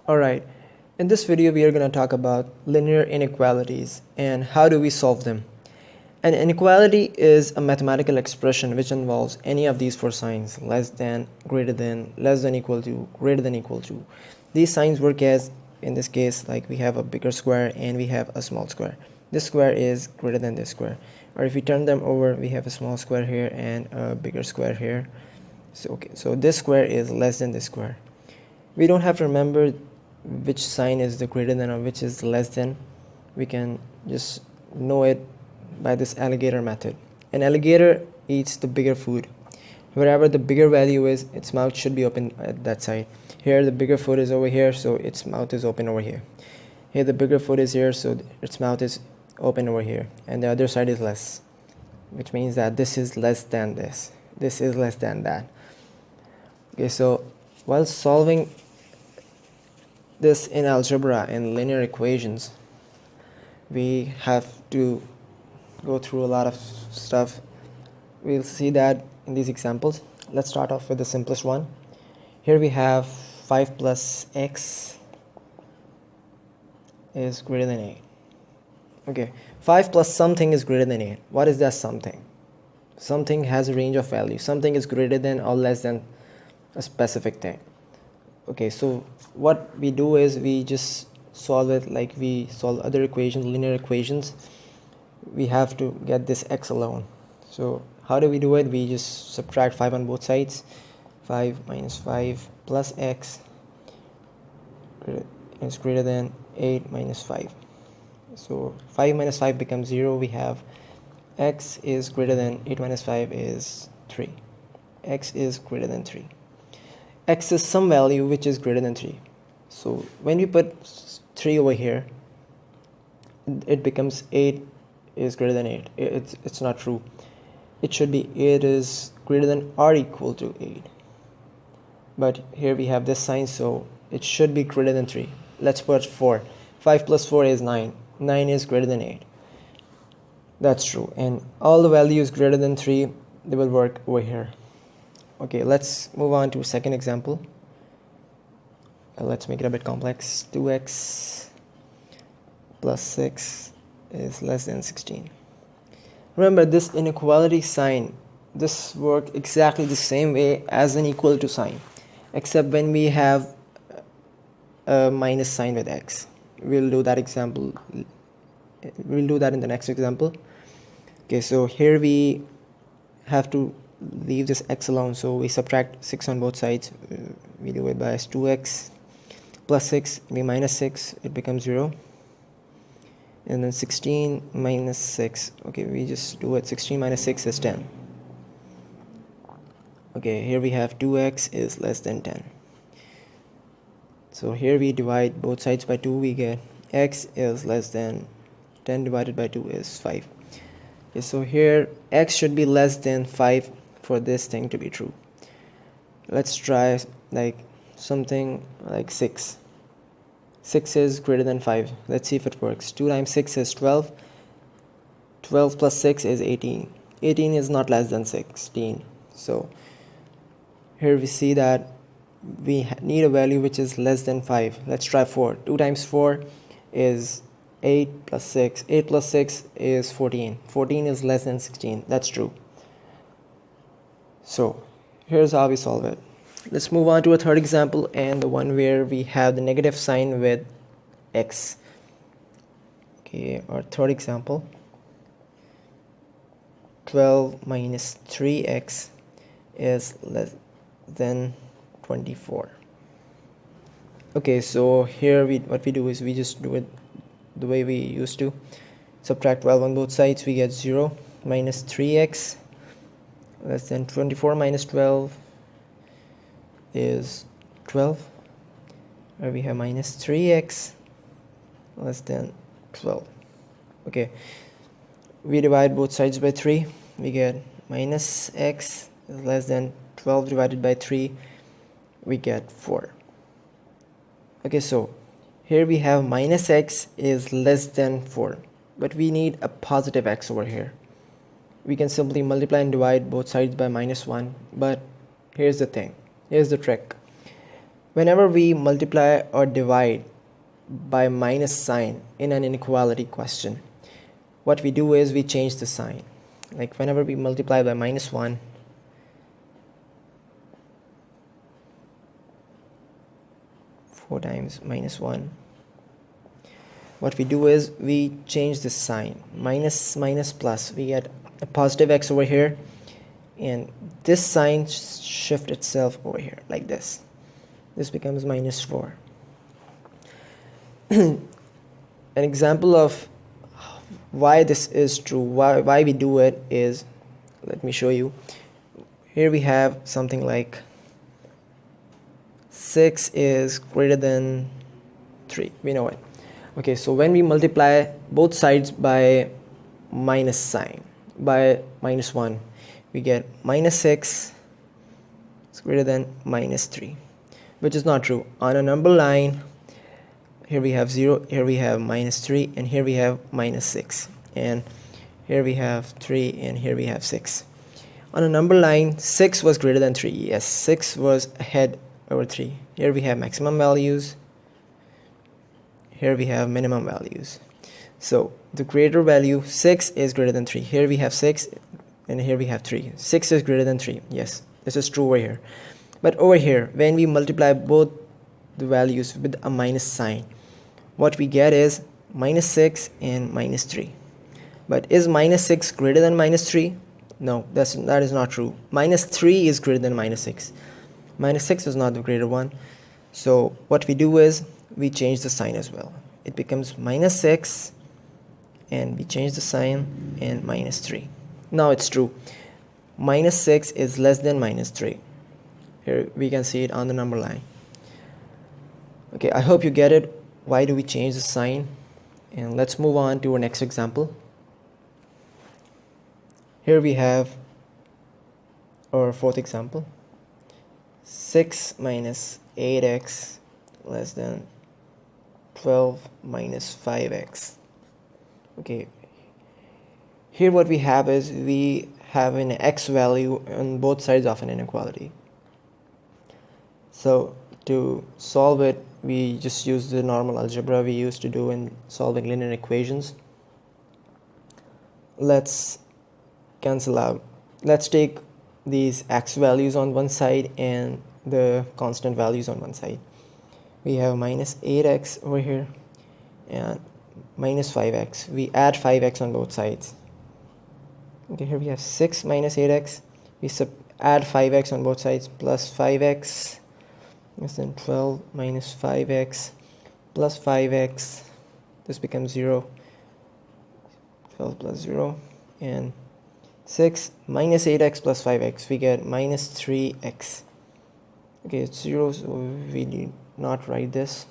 Alright, in this video we are going to talk about linear inequalities and how do we solve them. An inequality is a mathematical expression which involves any of these four signs: less than, greater than, less than equal to, greater than equal to. These signs work as, in this case, like we have a bigger square and we have a small square. This square is greater than this square. Or if we turn them over, we have a small square here and a bigger square here. So this square is less than this square. We don't have to remember which sign is the greater than or which is less than. We can just know it by this alligator method. An alligator eats the bigger food. Wherever the bigger value is, its mouth should be open at that side. Here the bigger foot is over here, so its mouth is open over here. Here the bigger foot is here, so its mouth is open over here, and the other side is less, which means that this is less than this. This is less than that. Okay, so while solving this in algebra and linear equations, we have to go through a lot of stuff. We'll see that in these examples. Let's start off with the simplest one. Here we have 5 plus x is greater than 8. Okay, 5 plus something is greater than 8. What is that something? Something has a range of values. Something is greater than or less than a specific thing. Okay, so what we do is we just solve it like we solve other equations, linear equations. We have to get this x alone. So how do we do it? We just subtract 5 on both sides. 5 minus 5 plus x is greater than 8 minus 5. So 5 minus 5 becomes 0. We have x is greater than 8 minus 5 is 3. X is greater than 3. X is some value which is greater than 3. So when we put 3 over here, it becomes 8 is greater than 8. It's not true. It should be 8 is greater than or equal to 8. But here we have this sign, so it should be greater than 3. Let's put 4. 5 plus 4 is 9. 9 is greater than 8. That's true. And all the values greater than 3, they will work over here. Okay, let's move on to a second example. Let's make it a bit complex. 2x plus 6 is less than 16. Remember, this inequality sign, this works exactly the same way as an equal to sign, except when we have a minus sign with x. We'll do that example. We'll do that in the next example. Okay, so here we have to leave this x alone, so we subtract 6 on both sides. We do it by 2x plus 6, we minus 6, it becomes 0. And then 16 minus 6, okay, we just do it. 16 minus 6 is 10. Okay, here we have 2x is less than 10. So here we divide both sides by 2, we get x is less than 10 divided by 2 is 5. Okay, so here x should be less than 5 for this thing to be true. Let's try like something like 6. 6 is greater than 5. Let's see if it works. 2 times 6 is 12. 12 plus 6 is 18. 18 is not less than 16. So here we see that we need a value which is less than 5. Let's try 4. 2 times 4 is 8 plus 6. 8 plus 6 is 14. 14 is less than 16. That's true. So here's how we solve it. Let's move on to a third example, and the one where we have the negative sign with x. Okay, our third example. 12 minus 3x is less than 24. Okay, so here what we do is we just do it the way we used to. Subtract 12 on both sides, we get 0 minus 3x less than 24 minus 12 is 12, where we have minus 3x less than 12. Okay, we divide both sides by 3, we get minus x is less than 12 divided by 3, we get 4. Okay, so here we have minus x is less than 4, but we need a positive x over here. We can simply multiply and divide both sides by minus 1, but here's the thing, here's the trick. Whenever we multiply or divide by minus sign in an inequality question, what we do is we change the sign. Like whenever we multiply by -1, four times -1, what we do is we change the sign. Minus minus plus, we get a positive x over here, and this sign shift itself over here like this. This becomes -4. An example of why this is true, why we do it is, let me show you. Here we have something like 6 is greater than 3. We know it. Okay, so when we multiply both sides by minus sign, by -1, we get -6 is greater than -3, which is not true. On a number line, here we have 0, here we have -3, and here we have -6, and here we have 3, and here we have 6. On a number line, 6 was greater than 3. Yes, 6 was ahead over 3. Here we have maximum values, here we have minimum values. So the greater value, 6 is greater than 3. Here we have 6, and here we have 3. 6 is greater than 3. Yes, this is true over here. But over here, when we multiply both the values with a minus sign, what we get is -6 and -3. But is -6 greater than -3? No, that is not true. -3 is greater than -6. -6 is not the greater one. So what we do is we change the sign as well. It becomes -6, and we change the sign, and -3. Now it's true. -6 is less than -3. Here we can see it on the number line. Okay, I hope you get it. Why do we change the sign? And let's move on to our next example. Here we have our fourth example. 6 minus 8x less than 12 minus 5x. Okay, here what we have is we have an x value on both sides of an inequality. So to solve it, we just use the normal algebra we used to do in solving linear equations. Let's cancel out. Let's take these x values on one side and the constant values on one side. We have minus 8x over here and minus 5x. We add 5x on both sides. Okay, here we have 6 minus 8x. We add 5x on both sides, plus 5x. Less than 12 minus 5x plus 5x. This becomes 0. 12 plus 0. And 6 minus 8x plus 5x. We get minus 3x. Okay, it's 0, so we need not write this.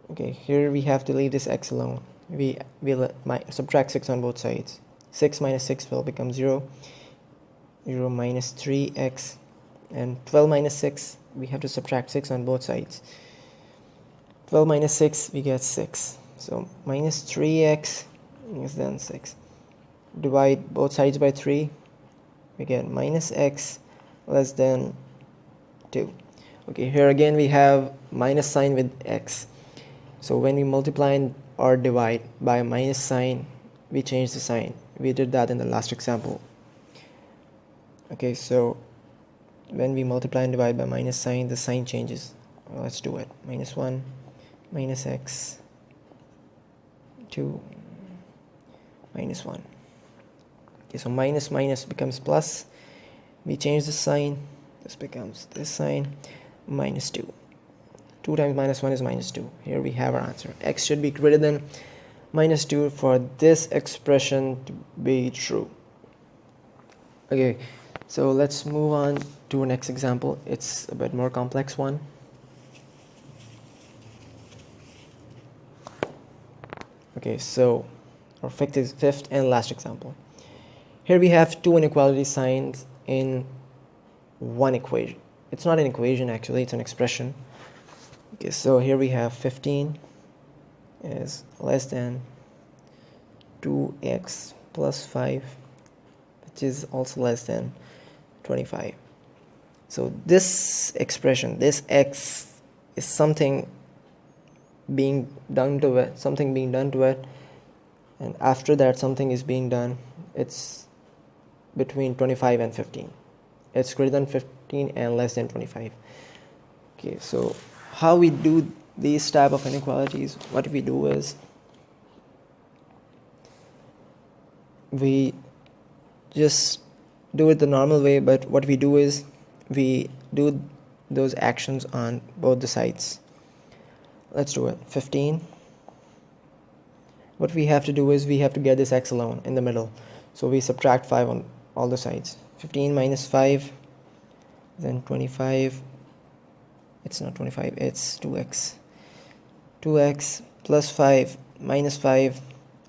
Okay, here we have to leave this x alone. We will subtract 6 on both sides. 6 minus 6 will become 0. 0 minus 3x. And 12 minus 6, we have to subtract 6 on both sides. 12 minus 6, we get 6. So minus 3x is then 6. Divide both sides by 3, we get minus x less than 2. Okay, here again we have minus sign with x. So when we multiply or divide by a minus sign, we change the sign. We did that in the last example. Okay, so when we multiply and divide by minus sign, the sign changes. Well, let's do it. -1 minus x 2 minus 1. Okay, so minus becomes plus. We change the sign. This becomes this sign, -2. 2 times -1 is -2. Here we have our answer. X should be greater than -2 for this expression to be true. Okay, so let's move on to our next example. It's a bit more complex one. Okay, so our fifth and last example. Here we have two inequality signs in one equation. It's not an equation actually, it's an expression. Okay, so here we have 15 is less than 2x plus 5, which is also less than 25. So this expression, this x is something being done to it, and after that something is being done. It's between 25 and 15. It's greater than 15 and less than 25. Okay, so how we do these type of inequalities? What we do is we just do it the normal way, but what we do is we do those actions on both the sides. Let's do it. 15. What we have to do is we have to get this x alone in the middle, so we subtract 5 on all the sides. 15 minus 5, then 25. It's not 25, it's 2x. 2x plus 5 minus 5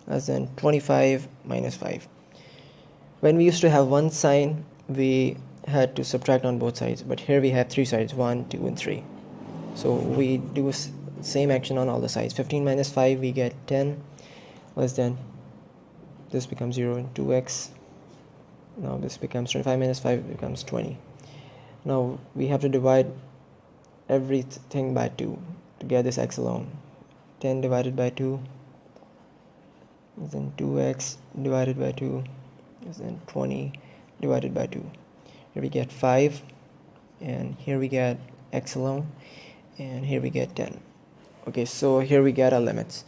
less than 25 minus 5. When we used to have one sign, we had to subtract on both sides, but here we have three sides, 1, 2 and 3. So we do same action on all the sides. 15 minus 5, we get 10 less than, this becomes 0 and 2x. Now this becomes 25 minus 5 becomes 20. Now we have to divide everything by 2 to get this x alone. 10 divided by 2 is then 2x divided by 2 is then 20 divided by 2. Here we get 5, and here we get x alone, and here we get 10. Okay, so here we get our limits.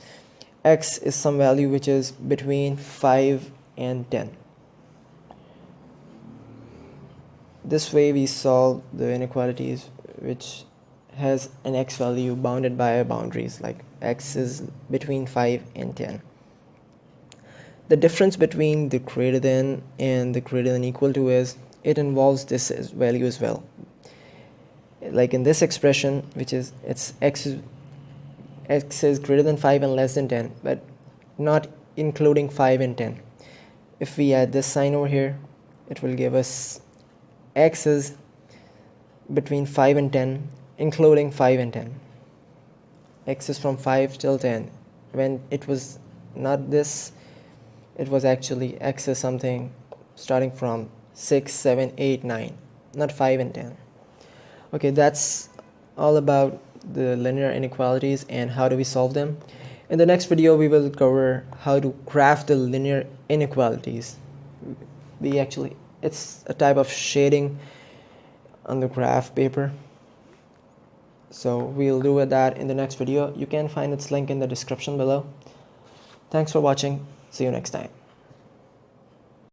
X is some value which is between 5 and 10. This way we solve the inequalities which has an x value bounded by boundaries, like x is between 5 and 10. The difference between the greater than and the greater than equal to is it involves this value as well. Like in this expression, which is x is greater than 5 and less than 10, but not including 5 and 10. If we add this sign over here, it will give us x is between 5 and 10, including 5 and 10. X is from 5 till 10. When it was not this, it was actually x is something starting from 6, 7, 8, 9, not 5 and 10. Okay, that's all about the linear inequalities and how do we solve them. In the next video, we will cover how to graph the linear inequalities. It's a type of shading on the graph paper. So we'll do that in the next video. You can find its link in the description below. Thanks for watching. See you next time.